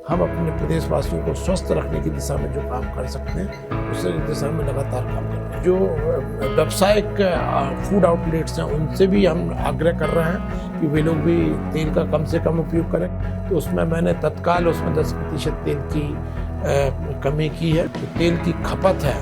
हम अपने प्रदेशवासियों को स्वस्थ रखने की दिशा में जो काम कर सकते हैं उस दिशा में लगातार काम कर रहे हैं। जो व्यावसायिक फूड आउटलेट्स हैं उनसे भी हम आग्रह कर रहे हैं कि वे लोग भी तेल का कम से कम उपयोग करें। तो उसमें मैंने तत्काल उसमें 10% तेल की कमी की है। तो तेल की खपत है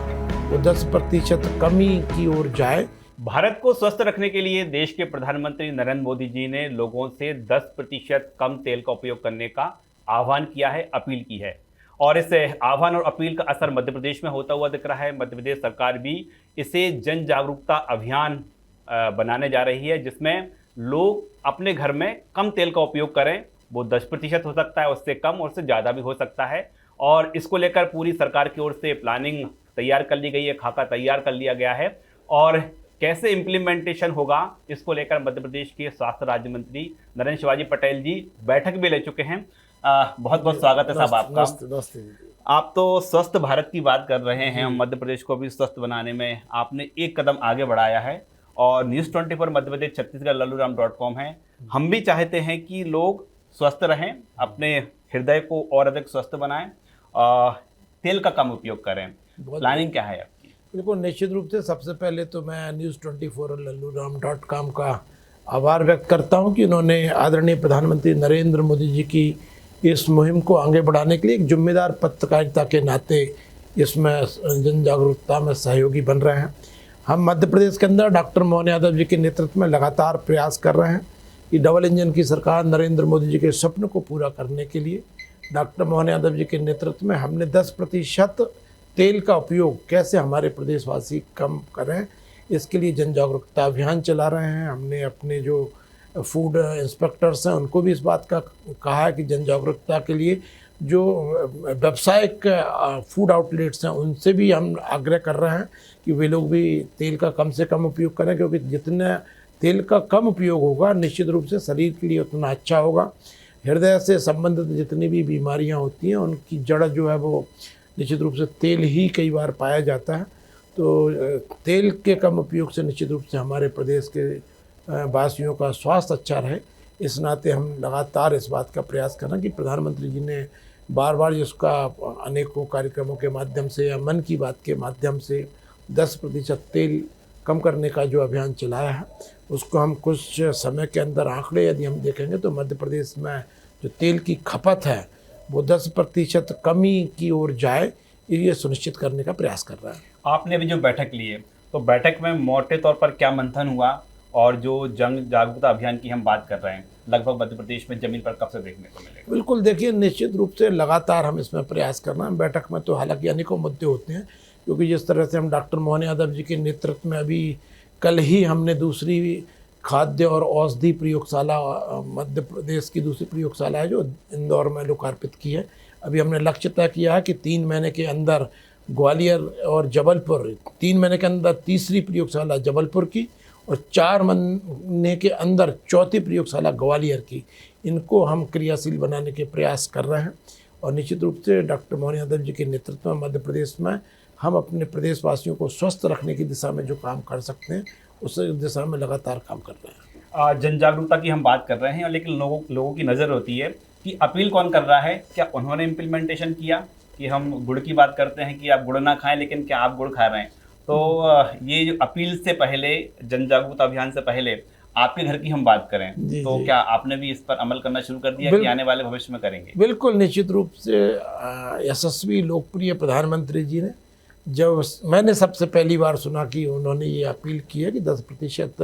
वो 10% कमी की ओर जाए। भारत को स्वस्थ रखने के लिए देश के प्रधानमंत्री नरेंद्र मोदी जी ने लोगों से 10% कम तेल का उपयोग करने का आह्वान किया है, अपील की है। और इस आह्वान और अपील का असर मध्य प्रदेश में होता हुआ दिख रहा है। मध्य प्रदेश सरकार भी इसे जन जागरूकता अभियान बनाने जा रही है, जिसमें लोग अपने घर में कम तेल का उपयोग करें। वो 10% हो सकता है, उससे कम और उससे ज़्यादा भी हो सकता है। और इसको लेकर पूरी सरकार की ओर से प्लानिंग तैयार कर ली गई है, खाका तैयार कर लिया गया है। और कैसे इम्प्लीमेंटेशन होगा इसको लेकर मध्य प्रदेश के स्वास्थ्य राज्य मंत्री नरेंद्र शिवाजी पटेल जी बैठक भी ले चुके हैं। बहुत बहुत स्वागत है साहब आपका। आप तो स्वस्थ भारत की बात कर रहे हैं, मध्य प्रदेश को भी स्वस्थ बनाने में आपने एक कदम आगे बढ़ाया है। और News24 मध्य प्रदेश छत्तीसगढ़ lalluram.com है। हम भी चाहते हैं कि लोग स्वस्थ रहें, अपने हृदय को और अधिक स्वस्थ बनाएं, तेल का कम उपयोग करें। प्लानिंग क्या है आपकी? बिल्कुल, निश्चित रूप से सबसे पहले तो मैं News24 और lalluram.com का आभार व्यक्त करता हूं कि उन्होंने आदरणीय प्रधानमंत्री नरेंद्र मोदी जी की इस मुहिम को आगे बढ़ाने के लिए एक जिम्मेदार पत्रकारिता के नाते इसमें जन जागरूकता में सहयोगी बन रहे हैं। हम मध्य प्रदेश के अंदर डॉक्टर मोहन यादव जी के नेतृत्व में लगातार प्रयास कर रहे हैं कि डबल इंजन की सरकार नरेंद्र मोदी जी के स्वप्न को पूरा करने के लिए डॉक्टर मोहन यादव जी के नेतृत्व में हमने 10% तेल का उपयोग कैसे हमारे प्रदेशवासी कम करें, इसके लिए जन जागरूकता अभियान चला रहे हैं। हमने अपने जो फूड इंस्पेक्टर्स हैं उनको भी इस बात का कहा है कि जन जागरूकता के लिए जो व्यावसायिक फूड आउटलेट्स हैं उनसे भी हम आग्रह कर रहे हैं कि वे लोग भी तेल का कम से कम उपयोग करें, क्योंकि जितना तेल का कम उपयोग होगा निश्चित रूप से शरीर के लिए उतना अच्छा होगा। हृदय से संबंधित जितनी भी बीमारियां होती हैं उनकी जड़ जो है वो निश्चित रूप से तेल ही कई बार पाया जाता है। तो तेल के कम उपयोग से निश्चित रूप से हमारे प्रदेश के वासियों का स्वास्थ्य अच्छा रहे, इस नाते हम लगातार इस बात का प्रयास कर रहे हैं कि प्रधानमंत्री जी ने बार बार जिसका अनेकों कार्यक्रमों के माध्यम से या मन की बात के माध्यम से 10% तेल कम करने का जो अभियान चलाया है उसको हम कुछ समय के अंदर आंकड़े यदि हम देखेंगे तो मध्य प्रदेश में जो तेल की खपत है वो 10% कमी की ओर जाए, ये सुनिश्चित करने का प्रयास कर रहा है। आपने अभी जो बैठक ली है तो बैठक में मोटे तौर पर क्या मंथन हुआ, और जो जन जागरूकता अभियान की हम बात कर रहे हैं लगभग मध्य प्रदेश में जमीन पर कब से देखने को मिलेगा? बिल्कुल, देखिए निश्चित रूप से लगातार हम इसमें प्रयास करना है। बैठक में तो हालांकि अनेकों मुद्दे होते हैं, क्योंकि जिस तरह से हम डॉक्टर मोहन यादव जी के नेतृत्व में अभी कल ही हमने दूसरी खाद्य और औषधि प्रयोगशाला मध्य प्रदेश की दूसरी प्रयोगशाला है जो इंदौर में लोकार्पित की है। अभी हमने लक्ष्य तय किया है कि 3 महीने के अंदर ग्वालियर और जबलपुर, 3 महीने के अंदर तीसरी प्रयोगशाला जबलपुर की और 4 महीने के अंदर चौथी प्रयोगशाला ग्वालियर की, इनको हम क्रियाशील बनाने के प्रयास कर रहे हैं। और निश्चित रूप से डॉक्टर मोहन यादव जी के नेतृत्व में मध्य प्रदेश में हम अपने प्रदेशवासियों को स्वस्थ रखने की दिशा में जो काम कर सकते हैं उस दिशा में लगातार काम कर रहे हैं। जन जागरूकता की हम बात कर रहे हैं, लेकिन लोगों की नज़र होती है कि अपील कौन कर रहा है। क्या उन्होंने इम्प्लीमेंटेशन किया? कि हम गुड़ की बात करते हैं कि आप गुड़ ना खाएं, लेकिन क्या आप गुड़ खा रहे हैं? तो ये जो अपील से पहले, जन जागरूकता अभियान से पहले आपके घर की हम बात करें तो क्या आपने भी इस पर अमल करना शुरू कर दिया कि आने वाले भविष्य में करेंगे? बिल्कुल, निश्चित रूप से यशस्वी लोकप्रिय प्रधानमंत्री जी ने, जब मैंने सबसे पहली बार सुना कि उन्होंने ये अपील की है कि 10%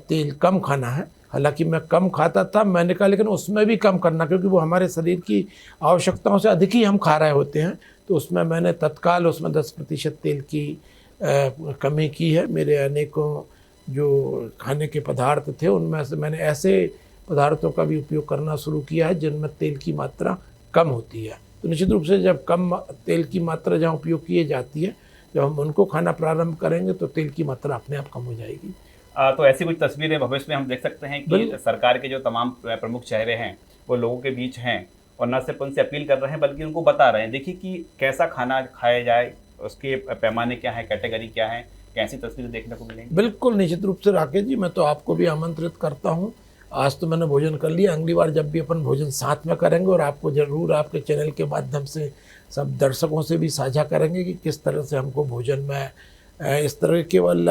तेल कम खाना है, हालांकि मैं कम खाता था, मैंने कहा लेकिन उसमें भी कम करना, क्योंकि वो हमारे शरीर की आवश्यकताओं से अधिक ही हम खा रहे होते हैं। तो उसमें मैंने तत्काल उसमें 10% तेल की कमी की है। मेरे अनेकों जो खाने के पदार्थ थे उनमें से मैंने ऐसे पदार्थों का भी उपयोग करना शुरू किया है जिनमें तेल की मात्रा कम होती है। तो निश्चित रूप से जब कम तेल की मात्रा जहाँ उपयोग की जाती है, जब हम उनको खाना प्रारंभ करेंगे तो तेल की मात्रा अपने आप कम हो जाएगी। तो ऐसी कुछ तस्वीरें भविष्य में हम देख सकते हैं कि सरकार के जो तमाम प्रमुख चेहरे हैं वो लोगों के बीच हैं और न सिर्फ उनसे अपील कर रहे हैं बल्कि उनको बता रहे हैं, देखिए कि कैसा खाना खाया जाए, उसके पैमाने क्या है, कैटेगरी क्या है, कैसी तस्वीरें देखने को मिलेंगी। बिल्कुल, निश्चित रूप से राकेश जी, मैं तो आपको भी आमंत्रित करता हूँ आज तो मैंने भोजन कर लिया, अगली बार जब भी अपन भोजन साथ में करेंगे और आपको ज़रूर आपके चैनल के माध्यम से सब दर्शकों से भी साझा करेंगे कि किस तरह से हमको भोजन में इस तरह केवल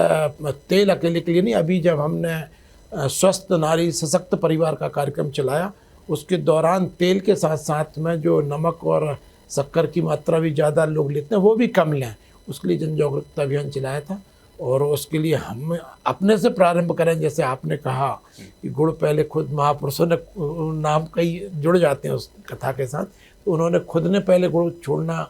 तेल अकेले के लिए नहीं, अभी जब हमने स्वस्थ नारी सशक्त परिवार का कार्यक्रम चलाया उसके दौरान तेल के साथ साथ में जो नमक और शक्कर की मात्रा भी ज़्यादा लोग लेते हैं वो भी कम लें, उसके लिए जन जागरूकता अभियान चलाया था। और उसके लिए हम अपने से प्रारंभ करें, जैसे आपने कहा कि गुड़ पहले खुद महापुरुषों ने नाम कई जुड़ जाते हैं उस कथा के साथ, तो उन्होंने खुद ने पहले गुड़ छोड़ना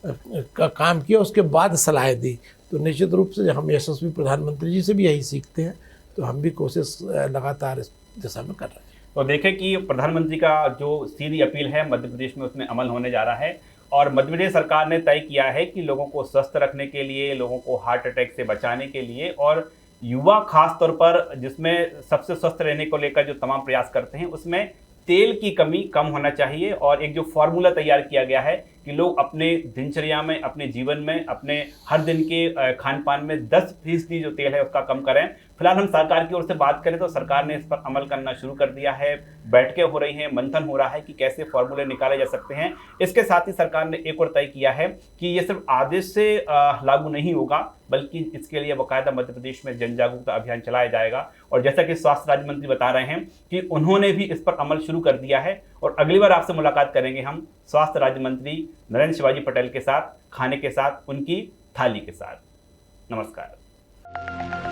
का काम किया, उसके बाद सलाह दी। तो निश्चित रूप से हम यशस्वी प्रधानमंत्री जी से भी यही सीखते हैं, तो हम भी कोशिश लगातार इस दिशा में कर रहे हैं। तो देखें कि प्रधानमंत्री का जो सीधी अपील है मध्य प्रदेश में उसमें अमल होने जा रहा है और मध्य प्रदेश सरकार ने तय किया है कि लोगों को स्वस्थ रखने के लिए, लोगों को हार्ट अटैक से बचाने के लिए और युवा खास तौर पर जिसमें सबसे स्वस्थ रहने को लेकर जो तमाम प्रयास करते हैं उसमें तेल की कमी कम होना चाहिए। और एक जो फार्मूला तैयार किया गया है कि लोग अपने दिनचर्या में, अपने जीवन में, अपने हर दिन के खान पान में 10% जो तेल है उसका कम करें। फिलहाल हम सरकार की ओर से बात करें तो सरकार ने इस पर अमल करना शुरू कर दिया है, बैठकें हो रही हैं, मंथन हो रहा है कि कैसे फॉर्मूले निकाले जा सकते हैं। इसके साथ ही सरकार ने एक और तय किया है कि ये सिर्फ आदेश से लागू नहीं होगा बल्कि इसके लिए बाकायदा मध्य प्रदेश में जन जागरूकता अभियान चलाया जाएगा। और जैसा कि स्वास्थ्य राज्य मंत्री बता रहे हैं कि उन्होंने भी इस पर अमल शुरू कर दिया है और अगली बार आपसे मुलाकात करेंगे हम स्वास्थ्य राज्य मंत्री नरेंद्र शिवाजी पटेल के साथ, खाने के साथ, उनकी थाली के साथ। नमस्कार।